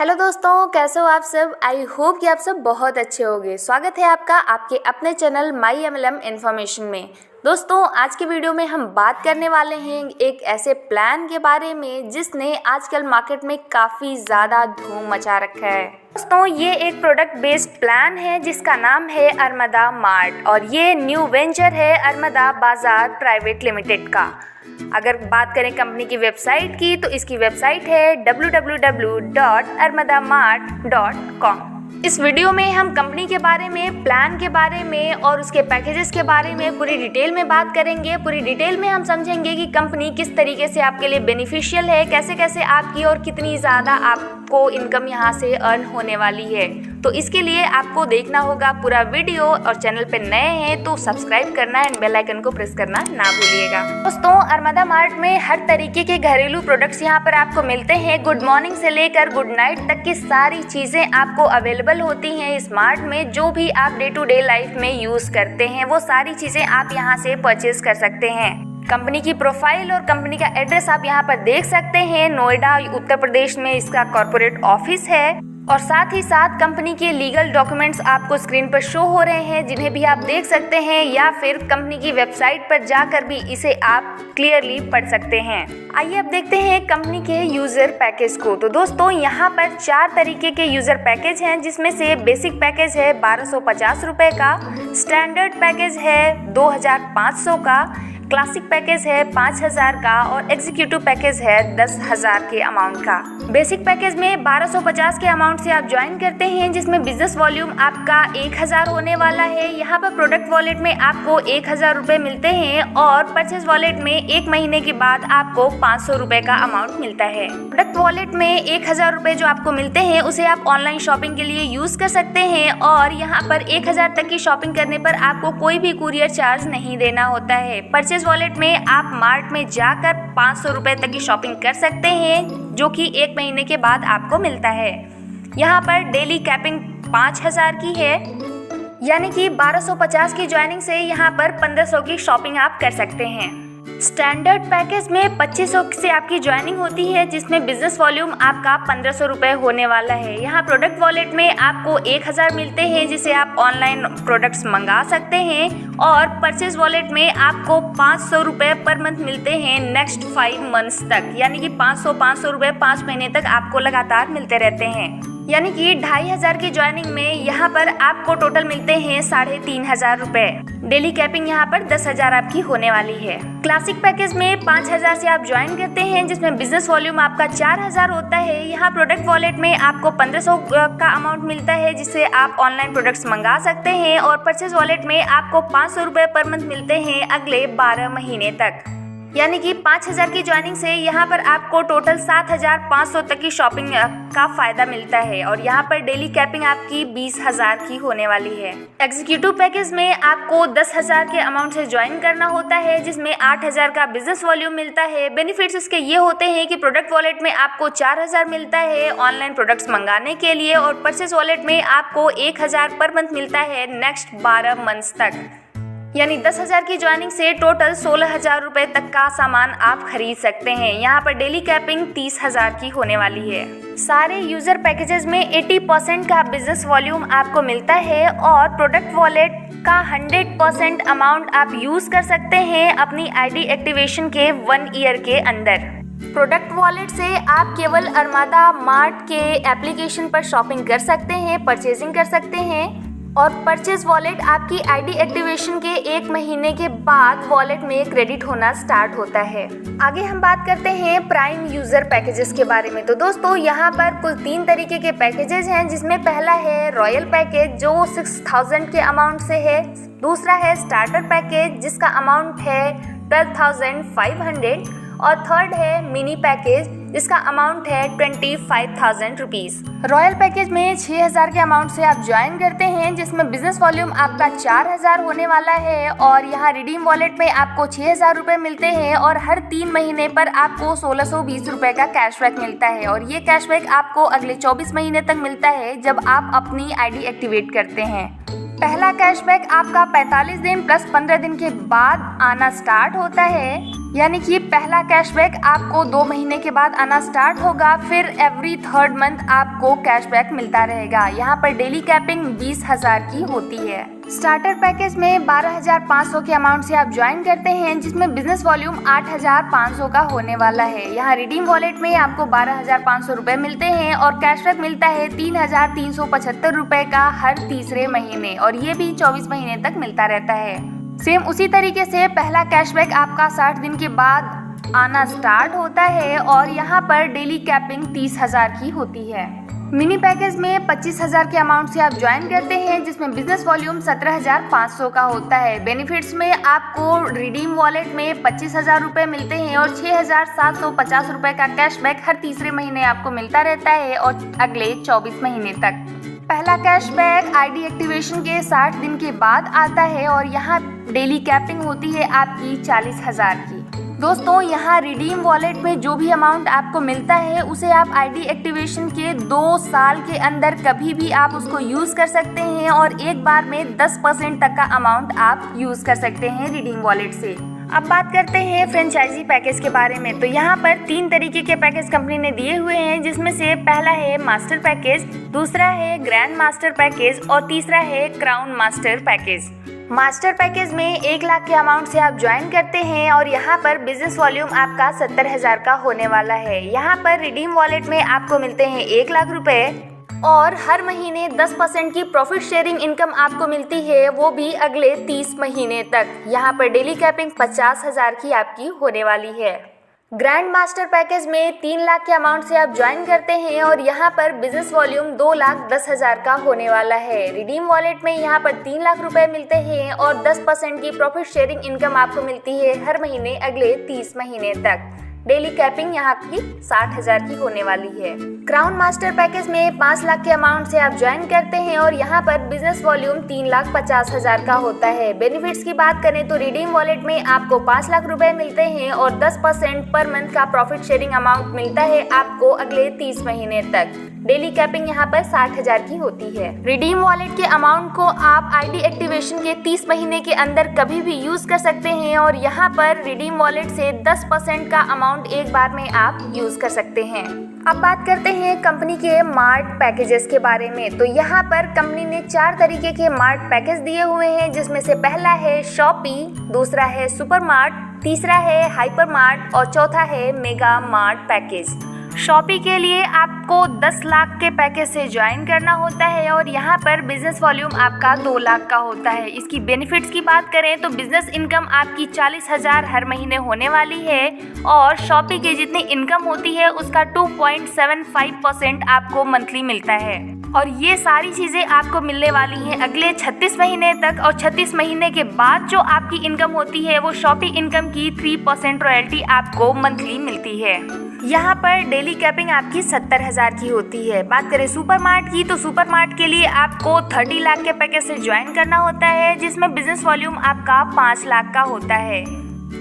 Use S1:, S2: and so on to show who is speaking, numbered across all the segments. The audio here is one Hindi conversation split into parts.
S1: हेलो दोस्तों, कैसे हो आप सब। आई होप कि आप सब बहुत अच्छे होंगे। स्वागत है आपका आपके अपने चैनल माई MLM इन्फॉर्मेशन में। दोस्तों, आज की वीडियो में हम बात करने वाले हैं एक ऐसे प्लान के बारे में जिसने आजकल मार्केट में काफ़ी ज़्यादा धूम मचा रखा है। दोस्तों, ये एक प्रोडक्ट बेस्ड प्लान है जिसका नाम है अरमदा मार्ट और ये न्यू वेंचर है अरमदा बाजार प्राइवेट लिमिटेड का। अगर बात करें कंपनी की वेबसाइट की तो इसकी वेबसाइट है www.armadamart.com। इस वीडियो में हम कंपनी के बारे में, प्लान के बारे में और उसके पैकेजेस के बारे में पूरी डिटेल में बात करेंगे। पूरी डिटेल में हम समझेंगे कि कंपनी किस तरीके से आपके लिए बेनिफिशियल है, कैसे कैसे आपकी और कितनी ज़्यादा आपको इनकम यहाँ से अर्न होने वाली है। तो इसके लिए आपको देखना होगा पूरा वीडियो और चैनल पे नए हैं तो सब्सक्राइब करना एंड बेल आइकन को प्रेस करना ना भूलिएगा। दोस्तों, अरमदा मार्ट में हर तरीके के घरेलू प्रोडक्ट्स यहाँ पर आपको मिलते हैं। गुड मॉर्निंग से लेकर गुड नाइट तक की सारी चीज़ें आपको अवेलेबल होती हैं इस मार्ट में। जो भी आप डे टू डे लाइफ में यूज़ करते हैं वो सारी चीज़ें आप यहाँ से परचेज कर सकते हैं। कंपनी की प्रोफाइल और कंपनी का एड्रेस आप यहाँ पर देख सकते हैं। नोएडा, उत्तर प्रदेश में इसका कॉर्पोरेट ऑफिस है और साथ ही साथ कंपनी के लीगल डॉक्यूमेंट्स आपको स्क्रीन पर शो हो रहे हैं जिन्हें भी आप देख सकते हैं या फिर कंपनी की वेबसाइट पर जाकर भी इसे आप क्लियरली पढ़ सकते हैं। आइए अब देखते हैं कंपनी के यूजर पैकेज को। तो दोस्तों, यहाँ पर 4 तरीके के यूजर पैकेज हैं जिसमें से बेसिक पैकेज है 1250 रुपये का, स्टैंडर्ड पैकेज है 2500 का, क्लासिक पैकेज है 5000 का और एग्जीक्यूटिव पैकेज है 10,000 के अमाउंट का। बेसिक पैकेज में 1250 के अमाउंट से आप ज्वाइन करते हैं जिसमें बिजनेस वॉल्यूम आपका 1000 होने वाला है। यहाँ पर प्रोडक्ट वॉलेट में आपको 1000 रुपये मिलते हैं और परचेज वॉलेट में 1 महीने के बाद आपको 500 रुपये का अमाउंट मिलता है। प्रोडक्ट वॉलेट में 1000 रुपये जो आपको मिलते हैं उसे आप ऑनलाइन शॉपिंग के लिए यूज कर सकते हैं और यहाँ पर 1000 तक की शॉपिंग करने पर आपको कोई भी कुरियर चार्ज नहीं देना होता है। परचेज वॉलेट में आप मार्ट में जाकर 500 रुपये तक की शॉपिंग कर सकते हैं जो कि 1 महीने के बाद आपको मिलता है। यहाँ पर डेली कैपिंग 5000 की है, यानी कि 1250 की ज्वाइनिंग से यहाँ पर 1500 की शॉपिंग आप कर सकते हैं। स्टैंडर्ड पैकेज में 2500 से आपकी ज्वाइनिंग होती है जिसमें बिजनेस वॉल्यूम आपका 1500 रुपये होने वाला है। यहाँ प्रोडक्ट वॉलेट में आपको 1000 मिलते हैं जिसे आप ऑनलाइन प्रोडक्ट्स मंगा सकते हैं और परचेज वॉलेट में आपको 500 रुपये पर मंथ मिलते हैं नेक्स्ट 5 मंथ्स तक, यानी कि 500 रुपये 5 महीने तक आपको लगातार मिलते रहते हैं। यानी कि 2500 की ज्वाइनिंग में यहाँ पर आपको टोटल मिलते हैं 3500 रुपये। डेली कैपिंग यहाँ पर 10,000 आपकी होने वाली है। क्लासिक पैकेज में 5000 से आप ज्वाइन करते हैं जिसमें बिजनेस वॉल्यूम आपका 4000 होता है। यहाँ प्रोडक्ट वॉलेट में आपको 1500 का अमाउंट मिलता है जिससे आप ऑनलाइन प्रोडक्ट्स मंगा सकते हैं और परचेज वॉलेट में आपको 500 रुपये पर मंथ मिलते हैं अगले 12 महीने तक। यानी कि 5000 की ज्वाइनिंग से यहाँ पर आपको टोटल 7500 तक की शॉपिंग का फायदा मिलता है और यहाँ पर डेली कैपिंग आपकी 20,000 की होने वाली है। एग्जीक्यूटिव पैकेज में आपको 10,000 के अमाउंट से ज्वाइन करना होता है जिसमें 8000 का बिजनेस वॉल्यूम मिलता है। बेनिफिट्स इसके ये होते हैं कि प्रोडक्ट वॉलेट में आपको 4000 मिलता है ऑनलाइन प्रोडक्ट्स मंगाने के लिए और परचेज वॉलेट में आपको 1000 पर मंथ मिलता है नेक्स्ट 12 मंथ्स तक। यानी 10,000 की ज्वाइनिंग से टोटल 16,000 रुपये तक का सामान आप खरीद सकते हैं। यहाँ पर डेली कैपिंग 30,000 की होने वाली है। सारे यूजर पैकेजेस में 80% का बिजनेस वॉल्यूम आपको मिलता है और प्रोडक्ट वॉलेट का 100% अमाउंट आप यूज कर सकते हैं अपनी ID एक्टिवेशन के 1 ईयर के अंदर। प्रोडक्ट वॉलेट से आप केवल अरमदा मार्ट के एप्लीकेशन पर शॉपिंग कर सकते हैं, परचेजिंग कर सकते हैं और परचेज वॉलेट आपकी ID एक्टिवेशन के 1 महीने के बाद वॉलेट में क्रेडिट होना स्टार्ट होता है। आगे हम बात करते हैं प्राइम यूजर पैकेजेस के बारे में। तो दोस्तों, यहाँ पर कुल 3 तरीके के पैकेजेस हैं जिसमें पहला है रॉयल पैकेज जो 6000 के अमाउंट से है। दूसरा है स्टार्टर पैकेज जिसका अमाउंट है 12,500 और थर्ड है मिनी पैकेज जिसका अमाउंट है 25,000 रुपीज़। रॉयल पैकेज में 6000 के अमाउंट से आप ज्वाइन करते हैं जिसमें बिजनेस वॉल्यूम आपका 4000 होने वाला है और यहाँ रिडीम वॉलेट में आपको 6000 रुपये मिलते हैं और हर 3 महीने पर आपको 1620 रुपये का कैशबैक मिलता है और ये कैशबैक आपको अगले 24 महीने तक मिलता है जब आप अपनी ID एक्टिवेट करते हैं। पहला कैशबैक आपका 45 दिन प्लस 15 दिन के बाद आना स्टार्ट होता है, यानी कि पहला कैशबैक आपको 2 महीने के बाद आना स्टार्ट होगा। फिर एवरी 3rd मंथ आपको कैशबैक मिलता रहेगा। यहाँ पर डेली कैपिंग 20,000 की होती है। स्टार्टर पैकेज में 12,500 के अमाउंट से आप ज्वाइन करते हैं, जिसमें बिजनेस वॉल्यूम 8,500 का होने वाला है। यहाँ रिडीम वॉलेट में आपको 12,500 रुपए मिलते हैं और कैशबैक मिलता है 3,375 रुपए का हर तीसरे महीने, और ये भी 24 महीने तक मिलता रहता है। सेम उसी तरीके से पहला कैशबैक आपका 60 दिन के बाद आना स्टार्ट होता है और यहाँ पर डेली कैपिंग 30,000 की होती है। मिनी पैकेज में 25,000 के अमाउंट से आप ज्वाइन करते हैं, जिसमें बिजनेस वॉल्यूम 17,500 का होता है। बेनिफिट्स में आपको रिडीम वॉलेट में 25,000 रुपये मिलते हैं और 6,750 रुपये का कैशबैक हर तीसरे महीने आपको मिलता रहता है और अगले 24 महीने तक। पहला कैशबैक आईडी एक्टिवेशन के 60 दिन के बाद आता है और यहाँ डेली कैपिंग होती है आपकी 40,000 की। दोस्तों, यहाँ रिडीम वॉलेट में जो भी अमाउंट आपको मिलता है उसे आप आईडी एक्टिवेशन के 2 साल के अंदर कभी भी आप उसको यूज़ कर सकते हैं और एक बार में 10% तक का अमाउंट आप यूज़ कर सकते हैं रिडीम वॉलेट से। अब बात करते हैं फ्रेंचाइजी पैकेज के बारे में। तो यहाँ पर 3 तरीके के पैकेज कंपनी ने दिए हुए हैं, जिसमें से पहला है मास्टर पैकेज, दूसरा है ग्रैंड मास्टर पैकेज और तीसरा है crown master package. Master package में 1 लाख के अमाउंट से आप ज्वाइन करते हैं और यहाँ पर बिजनेस वॉल्यूम आपका 70,000 का होने वाला है। यहाँ पर रिडीम वॉलेट में आपको मिलते हैं 1 लाख रुपए और हर महीने 10% की प्रॉफिट शेयरिंग इनकम आपको मिलती है, वो भी अगले 30 महीने तक। यहाँ पर डेली कैपिंग 50,000 की आपकी होने वाली है। ग्रैंड मास्टर पैकेज में 3 लाख के अमाउंट से आप ज्वाइन करते हैं और यहाँ पर बिजनेस वॉल्यूम 2,10,000 का होने वाला है। रिडीम वॉलेट में यहाँ पर 3 लाख रुपए मिलते हैं और 10% की प्रॉफिट शेयरिंग इनकम आपको मिलती है हर महीने अगले 30 महीने तक। डेली कैपिंग यहाँ की 60,000 की होने वाली है। क्राउन मास्टर पैकेज में 5 लाख के अमाउंट से आप ज्वाइन करते हैं और यहाँ पर बिजनेस वॉल्यूम 3,50,000 का होता है। बेनिफिट्स की बात करें तो रिडीम वॉलेट में आपको 5 लाख रुपए मिलते हैं और 10% पर मंथ का प्रॉफिट शेयरिंग अमाउंट मिलता है आपको अगले 30 महीने तक। डेली कैपिंग यहाँ पर 60,000 की होती है। रिडीम वॉलेट के अमाउंट को आप आईडी एक्टिवेशन के 30 महीने के अंदर कभी भी यूज कर सकते हैं और यहाँ पर रिडीम वॉलेट से 10% का अमाउंट एक बार में आप यूज कर सकते हैं। अब बात करते हैं कंपनी के मार्ट पैकेजेस के बारे में। तो यहाँ पर कंपनी ने 4 तरीके के मार्ट पैकेज दिए हुए हैं, जिसमें से पहला है शॉपी, दूसरा है सुपर मार्ट, तीसरा है हाइपर मार्ट और चौथा है मेगा मार्ट पैकेज। शॉपी के लिए आपको 10 लाख के पैकेज से ज्वाइन करना होता है और यहाँ पर बिजनेस वॉल्यूम आपका 2 लाख का होता है। इसकी बेनिफिट्स की बात करें तो बिजनेस इनकम आपकी 40,000 हर महीने होने वाली है और शॉपी की जितनी इनकम होती है उसका 2.75% आपको मंथली मिलता है और ये सारी चीज़ें आपको मिलने वाली हैं अगले 36 महीने तक। और 36 महीने के बाद जो आपकी इनकम होती है वो शॉपी इनकम की 3% रॉयल्टी आपको मंथली मिलती है। यहाँ पर डेली कैपिंग आपकी 70,000 की होती है। बात करें सुपर मार्ट की तो सुपर मार्ट के लिए आपको 30 लाख के पैकेज से ज्वाइन करना होता है, जिसमें बिजनेस वॉल्यूम आपका 5 लाख का होता है।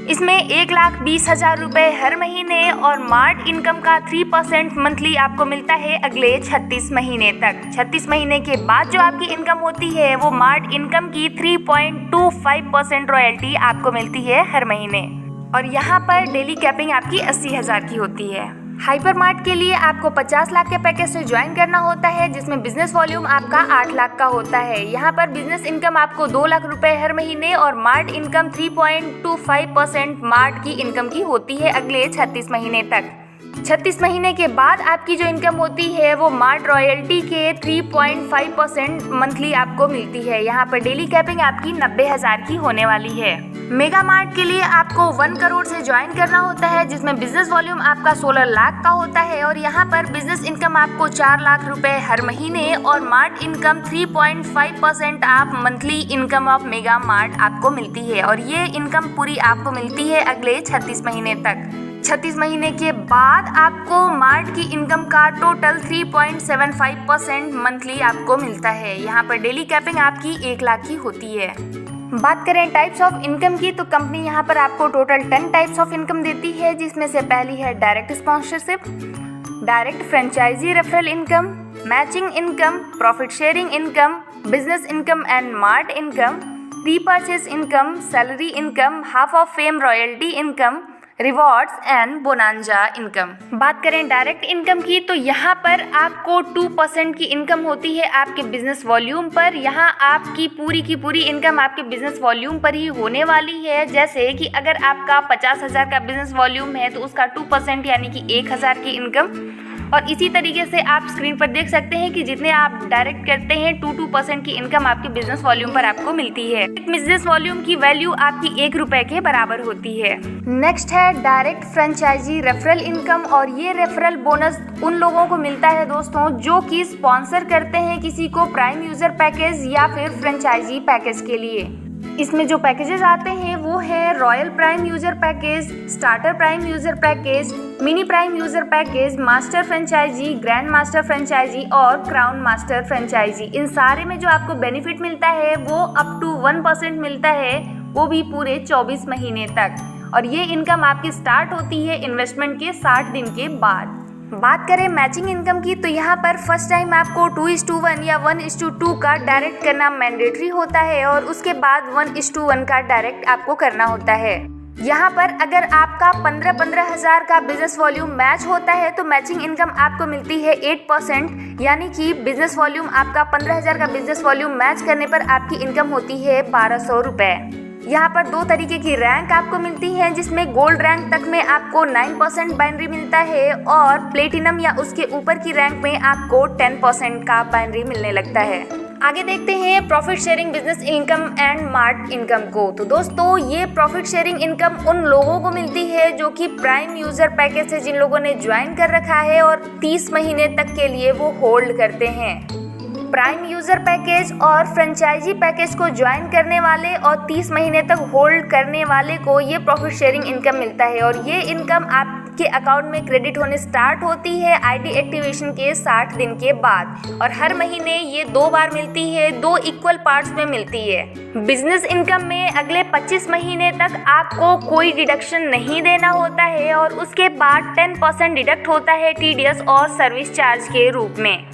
S1: इसमें 1,20,000 रुपए हर महीने और मार्ट इनकम का 3% मंथली आपको मिलता है अगले 36 महीने तक। 36 महीने के बाद जो आपकी इनकम होती है वो मार्ट इनकम की 3.25% रॉयल्टी आपको मिलती है हर महीने और यहाँ पर डेली कैपिंग आपकी 80,000 की होती है। हाइपर मार्ट के लिए आपको 50 लाख के पैकेज से ज्वाइन करना होता है, जिसमें बिजनेस वॉल्यूम आपका 8 लाख का होता है। यहाँ पर बिजनेस इनकम आपको 2 लाख रुपए हर महीने और मार्ट इनकम 3.25% मार्ट की इनकम की होती है अगले 36 महीने तक। 36 महीने के बाद आपकी जो इनकम होती है वो मार्ट रॉयल्टी के 3.5% मंथली आपको मिलती है। यहाँ पर डेली कैपिंग आपकी 90,000 की होने वाली है। मेगा मार्ट के लिए आपको 1 करोड़ से ज्वाइन करना होता है, जिसमें बिजनेस वॉल्यूम आपका 16 लाख का होता है और यहाँ पर बिजनेस इनकम आपको 4 लाख रुपए हर महीने और मार्ट इनकम 3.5% आप monthly income of mega mart आपको मिलती है और ये इनकम पूरी आपको मिलती है अगले 36 महीने तक। 36 महीने के बाद आपको मार्ट की इनकम का टोटल 3.75% मंथली आपको मिलता है। यहाँ पर डेली कैपिंग आपकी 1 लाख की होती है। बात करें टाइप्स ऑफ इनकम की तो कंपनी यहाँ पर आपको टोटल 10 टाइप्स ऑफ इनकम देती है, जिसमें से पहली है direct sponsorship, direct franchisee referral income, matching income, profit sharing income, business income and mart income, repurchase income, salary income, hall of fame royalty income, rewards and bonanza income. बात करें डायरेक्ट इनकम की तो यहाँ पर आपको 2% की इनकम होती है आपके बिजनेस वॉल्यूम पर। यहाँ आपकी पूरी की पूरी इनकम आपके बिजनेस वॉल्यूम पर ही होने वाली है। जैसे कि अगर आपका 50,000 का बिजनेस वॉल्यूम है तो उसका 2% यानी कि 1,000 की इनकम। और इसी तरीके से आप स्क्रीन पर देख सकते हैं कि जितने आप डायरेक्ट करते हैं 2% की इनकम आपके बिजनेस वॉल्यूम पर आपको मिलती है। बिजनेस वॉल्यूम की वैल्यू आपकी 1 रुपए के बराबर होती है। नेक्स्ट है डायरेक्ट फ्रेंचाइजी रेफरल इनकम, और ये रेफरल बोनस उन लोगों को मिलता है दोस्तों जो कि स्पॉन्सर करते हैं किसी को प्राइम यूजर पैकेज या फिर फ्रेंचाइजी पैकेज के लिए। इसमें जो पैकेजेस आते हैं वो है royal prime user package, starter prime user package, mini prime user package, master franchisee, grand master franchisee और क्राउन मास्टर फ्रेंचाइजी। इन सारे में जो आपको बेनिफिट मिलता है वो अप टू 1% मिलता है, वो भी पूरे 24 महीने तक। और ये इनकम आपकी स्टार्ट होती है इन्वेस्टमेंट के 60 दिन के बाद। बात करें मैचिंग इनकम की तो यहाँ पर फर्स्ट टाइम आपको 2:1 या 1:2 का डायरेक्ट करना मैंडेटरी होता है और उसके बाद 1:1 का डायरेक्ट आपको करना होता है। यहाँ पर अगर आपका 15 हज़ार का बिजनेस वॉल्यूम मैच होता है तो मैचिंग इनकम आपको मिलती है 8%, यानी कि बिजनेस वॉल्यूम आपका 15,000 का बिजनेस वॉल्यूम मैच करने पर आपकी इनकम होती है 1200 रुपये। यहाँ पर 2 तरीके की रैंक आपको मिलती है, जिसमें गोल्ड रैंक तक में आपको 9% बाइनरी मिलता है और प्लेटिनम या उसके ऊपर की रैंक में आपको 10% का बाइनरी मिलने लगता है। आगे देखते हैं profit sharing business income and mart income को। तो दोस्तों ये प्रॉफिट शेयरिंग इनकम उन लोगों को मिलती है जो कि प्राइम यूजर पैकेज से जिन लोगों ने ज्वाइन कर रखा है और 30 महीने तक के लिए वो होल्ड करते हैं। प्राइम यूजर पैकेज और फ्रेंचाइजी पैकेज को ज्वाइन करने वाले और 30 महीने तक होल्ड करने वाले को ये प्रॉफिट शेयरिंग इनकम मिलता है और ये इनकम आपके अकाउंट में क्रेडिट होने स्टार्ट होती है आईडी एक्टिवेशन के 60 दिन के बाद, और हर महीने ये 2 बार मिलती है, 2 इक्वल पार्ट्स में मिलती है। बिजनेस इनकम में अगले 25 महीने तक आपको कोई डिडक्शन नहीं देना होता है और उसके बाद 10% डिडक्ट होता है टीडीएस और सर्विस चार्ज के रूप में।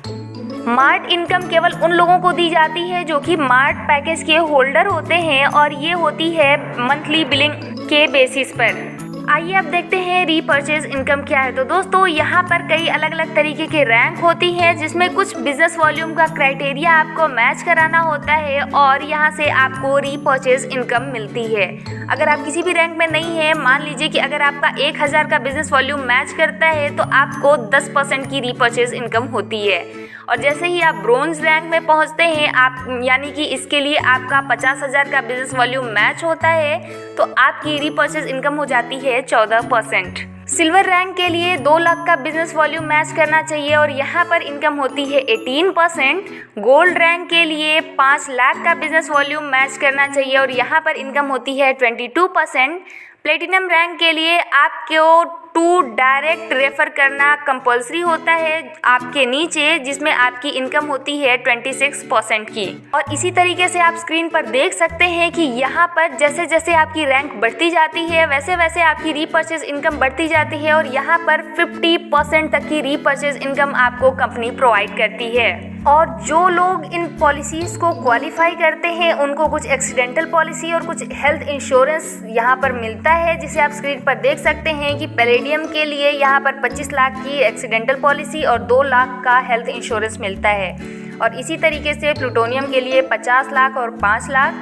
S1: मार्ट इनकम केवल उन लोगों को दी जाती है जो कि मार्ट पैकेज के होल्डर होते हैं और ये होती है मंथली बिलिंग के बेसिस पर। आइए अब देखते हैं रीपर्चेज इनकम क्या है। तो दोस्तों यहाँ पर कई अलग अलग तरीके के रैंक होती है, जिसमें कुछ बिजनेस वॉल्यूम का क्राइटेरिया आपको मैच कराना होता है और यहाँ से आपको रीपर्चेज इनकम मिलती है। अगर आप किसी भी रैंक में नहीं है, मान लीजिए कि अगर आपका 1000 का बिजनेस वॉल्यूम मैच करता है तो आपको 10% की रीपर्चेज इनकम होती है। और जैसे ही आप ब्रोंज रैंक में पहुंचते हैं आप, यानी कि इसके लिए आपका 50,000 का बिजनेस वॉल्यूम मैच होता है तो आपकी रीपर्चेज इनकम हो जाती है 14%। सिल्वर रैंक के लिए 2 लाख का बिजनेस वॉल्यूम मैच करना चाहिए और यहाँ पर इनकम होती है 18%। गोल्ड रैंक के लिए 5 लाख का बिजनेस वॉल्यूम मैच करना चाहिए और यहाँ पर इनकम होती है 22%। प्लेटिनम रैंक के लिए आपको 2 डायरेक्ट रेफर करना कंपलसरी होता है आपके नीचे, जिसमें आपकी इनकम होती है 26% की। और इसी तरीके से आप स्क्रीन पर देख सकते हैं कि यहाँ पर जैसे जैसे आपकी रैंक बढ़ती जाती है वैसे वैसे आपकी रीपर्चेज इनकम बढ़ती जाती है और यहाँ पर 50% तक की रीपर्चेज इनकम आपको कंपनी प्रोवाइड करती है। और जो लोग इन पॉलिसीज़ को क्वालिफाई करते हैं उनको कुछ एक्सीडेंटल पॉलिसी और कुछ हेल्थ इंश्योरेंस यहाँ पर मिलता है, जिसे आप स्क्रीन पर देख सकते हैं कि पैलेडियम के लिए यहाँ पर 25 लाख की एक्सीडेंटल पॉलिसी और 2 लाख का हेल्थ इंश्योरेंस मिलता है। और इसी तरीके से प्लूटोनियम के लिए 50 लाख और 5 लाख,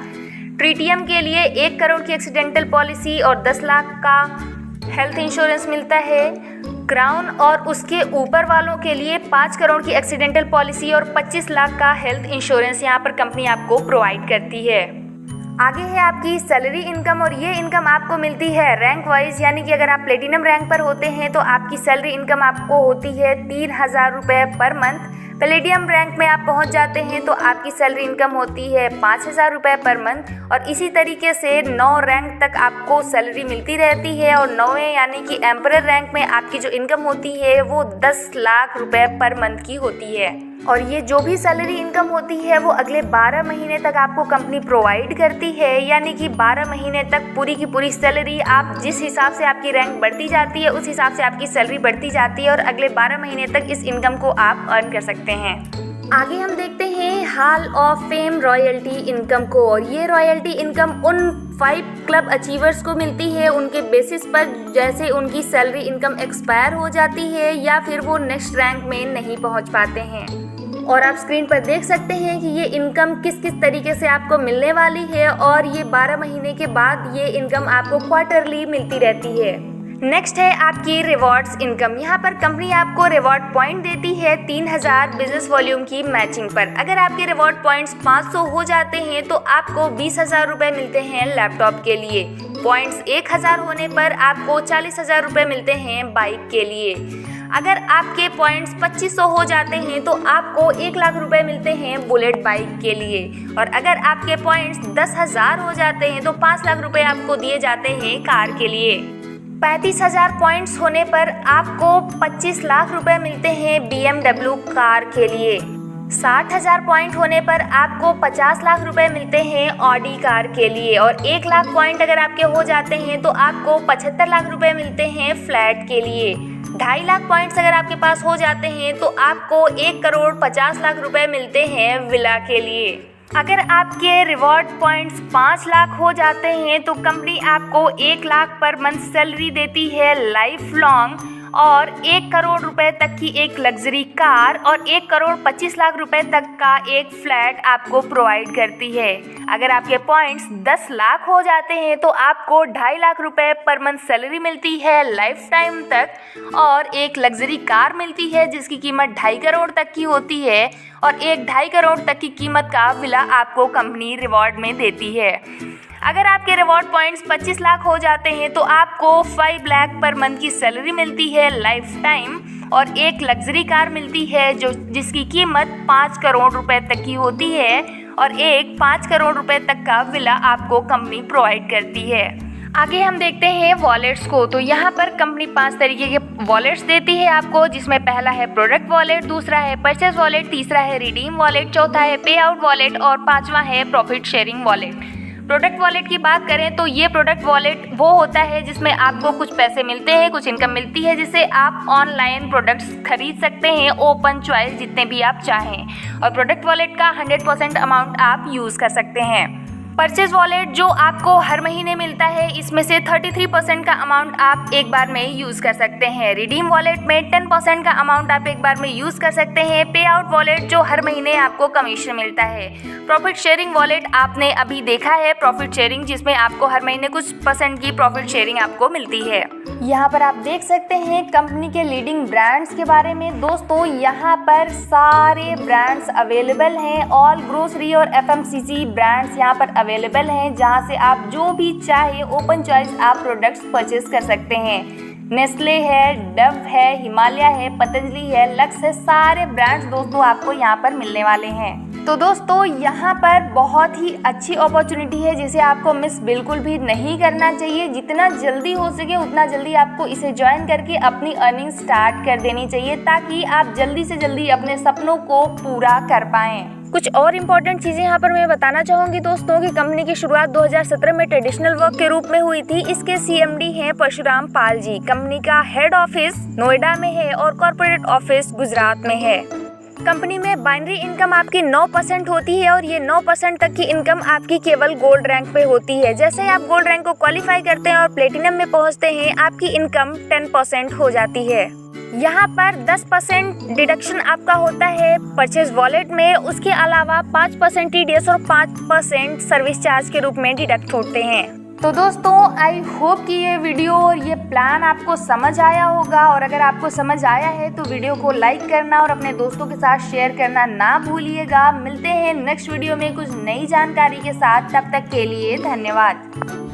S1: ट्रिटियम के लिए 1 करोड़ की एक्सीडेंटल पॉलिसी और 10 लाख का हेल्थ इंश्योरेंस मिलता है। क्राउन और उसके ऊपर वालों के लिए 5 करोड़ की एक्सीडेंटल पॉलिसी और 25 लाख का हेल्थ इंश्योरेंस यहाँ पर कंपनी आपको प्रोवाइड करती है। आगे है आपकी सैलरी इनकम और ये इनकम आपको मिलती है रैंक वाइज, यानी कि अगर आप प्लेटिनम रैंक पर होते हैं तो आपकी सैलरी इनकम आपको होती है 3,000 रुपये पर मंथ। पैलेडियम रैंक में आप पहुंच जाते हैं तो आपकी सैलरी इनकम होती है 5,000 रुपये पर मंथ और इसी तरीके से 9 रैंक तक आपको सैलरी मिलती रहती है और 9वें यानी कि एम्परर रैंक में आपकी जो इनकम होती है वो 10 लाख रुपये पर मंथ की होती है। और ये जो भी सैलरी इनकम होती है वो अगले 12 महीने तक आपको कंपनी प्रोवाइड करती है, यानी कि 12 महीने तक पूरी की पूरी सैलरी, आप जिस हिसाब से आपकी रैंक बढ़ती जाती है उस हिसाब से आपकी सैलरी बढ़ती जाती है और अगले 12 महीने तक इस इनकम को आप अर्न कर सकते हैं। आगे हम देखते हैं hall of fame royalty income को, और ये रॉयल्टी इनकम उन 5 क्लब अचीवर्स को मिलती है उनके बेसिस पर, जैसे उनकी सैलरी इनकम एक्सपायर हो जाती है या फिर वो नेक्स्ट रैंक में नहीं पहुंच पाते हैं। और आप स्क्रीन पर देख सकते हैं कि ये इनकम किस किस तरीके से आपको मिलने वाली है, और ये 12 महीने के बाद ये इनकम आपको क्वार्टरली मिलती रहती है। नेक्स्ट है आपकी रिवॉर्ड्स इनकम। यहाँ पर कंपनी आपको रिवॉर्ड पॉइंट देती है 3000 बिजनेस वॉल्यूम की मैचिंग पर। अगर आपके रिवॉर्ड पॉइंट्स 500 हो जाते हैं तो आपको 20,000 रुपये मिलते हैं लैपटॉप के लिए। पॉइंट्स 1000 होने पर आपको 40,000 रुपये मिलते हैं बाइक के लिए। अगर आपके पॉइंट्स 2500 हो जाते हैं तो आपको 1 लाख रुपए मिलते हैं बुलेट बाइक के लिए। और अगर आपके पॉइंट्स 10,000 हो जाते हैं तो 5 लाख रुपए आपको दिए जाते हैं कार के लिए। 35,000 पॉइंट्स होने पर आपको 25 लाख रुपए मिलते हैं BMW कार के लिए। 60,000 पॉइंट होने पर आपको 50 लाख रुपए मिलते हैं ऑडी कार के लिए। और 1 लाख पॉइंट अगर आपके हो जाते हैं तो आपको 75 लाख रुपए मिलते हैं फ्लैट के लिए। 2.5 लाख पॉइंट्स अगर आपके पास हो जाते हैं तो आपको 1,50,00,000 रुपए मिलते हैं विला के लिए। अगर आपके रिवॉर्ड पॉइंट्स 5 लाख हो जाते हैं तो कंपनी आपको 1 लाख पर मंथ सैलरी देती है लाइफ लॉन्ग, और 1 करोड़ रुपए तक की एक लग्जरी कार और 1,25,00,000 रुपए तक का एक फ्लैट आपको प्रोवाइड करती है। अगर आपके पॉइंट्स 10 लाख हो जाते हैं तो आपको 2.5 लाख रुपए पर मंथ सैलरी मिलती है लाइफ टाइम तक, और एक लग्जरी कार मिलती है जिसकी कीमत 2.5 करोड़ तक की होती है, और एक 2.5 करोड़ तक की कीमत का विला आपको कंपनी रिवॉर्ड में देती है। अगर आपके रिवॉर्ड पॉइंट्स 25 लाख हो जाते हैं तो आपको 5 लाख पर मंथ की सैलरी मिलती है लाइफ टाइम, और एक लग्जरी कार मिलती है जिसकी कीमत 5 करोड़ रुपए तक की होती है, और एक 5 करोड़ रुपए तक का विला आपको कंपनी प्रोवाइड करती है। आगे हम देखते हैं वॉलेट्स को। तो यहाँ पर कंपनी 5 तरीके के वॉलेट्स देती है आपको, जिसमें पहला है प्रोडक्ट वॉलेट, दूसरा है परचेज वॉलेट, तीसरा है रिडीम वॉलेट, चौथा है पे आउट वॉलेट और 5वां है profit sharing wallet. Product wallet की बात करें तो ये प्रोडक्ट वॉलेट वो होता है जिसमें आपको कुछ पैसे मिलते हैं, कुछ इनकम मिलती है, जिससे आप ऑनलाइन प्रोडक्ट्स खरीद सकते हैं ओपन चॉइस जितने भी आप चाहें, और प्रोडक्ट वॉलेट का 100% अमाउंट आप यूज़ कर सकते हैं। परचेज वॉलेट जो आपको हर महीने मिलता है, इसमें से 33% का अमाउंट आप एक बार में यूज़ कर सकते हैं। रिडीम वॉलेट में 10% का अमाउंट आप एक बार में यूज़ कर सकते हैं। पे आउट वॉलेट जो हर महीने आपको कमीशन मिलता है। प्रॉफिट शेयरिंग वॉलेट आपने अभी देखा है, प्रॉफिट शेयरिंग जिसमें आपको हर महीने कुछ % की प्रॉफिट शेयरिंग आपको मिलती है। यहाँ पर आप देख सकते हैं कंपनी के लीडिंग ब्रांड्स के बारे में। दोस्तों यहाँ पर सारे ब्रांड्स अवेलेबल हैं, ऑल ग्रोसरी और FMCG ब्रांड्स यहाँ पर अवेलेबल हैं, जहाँ से आप जो भी चाहे ओपन चॉइस आप प्रोडक्ट्स परचेज कर सकते हैं। नेस्ले है, डव है, हिमालय है, पतंजलि है, लक्स है, सारे ब्रांड्स दोस्तों आपको यहाँ पर मिलने वाले हैं। तो दोस्तों यहाँ पर बहुत ही अच्छी अपॉर्चुनिटी है जिसे आपको मिस बिल्कुल भी नहीं करना चाहिए। जितना जल्दी हो सके उतना जल्दी आपको इसे ज्वाइन करके अपनी अर्निंग स्टार्ट कर देनी चाहिए, ताकि आप जल्दी से जल्दी अपने सपनों को पूरा कर पाएं। कुछ और इम्पोर्टेंट चीज़ें यहाँ पर मैं बताना चाहूँगी दोस्तों कि कंपनी की शुरुआत 2017 में ट्रेडिशनल वर्क के रूप में हुई थी। इसके CMD हैं परशुराम पाल जी। कंपनी का हेड ऑफिस नोएडा में है और कॉर्पोरेट ऑफिस गुजरात में है। कंपनी में बाइनरी इनकम आपकी 9% होती है, और ये 9% तक की इनकम आपकी केवल गोल्ड रैंक पे होती है। जैसे ही आप गोल्ड रैंक को क्वालिफाई करते हैं और प्लेटिनम में पहुंचते हैं, आपकी इनकम 10% हो जाती है। यहाँ पर 10% डिडक्शन आपका होता है परचेज वॉलेट में, उसके अलावा 5% TDS और 5% सर्विस चार्ज के रूप में डिडक्ट होते हैं। तो दोस्तों आई होप कि ये वीडियो और ये प्लान आपको समझ आया होगा, और अगर आपको समझ आया है तो वीडियो को लाइक करना और अपने दोस्तों के साथ शेयर करना ना भूलिएगा। मिलते हैं नेक्स्ट वीडियो में कुछ नई जानकारी के साथ, तब तक के लिए धन्यवाद।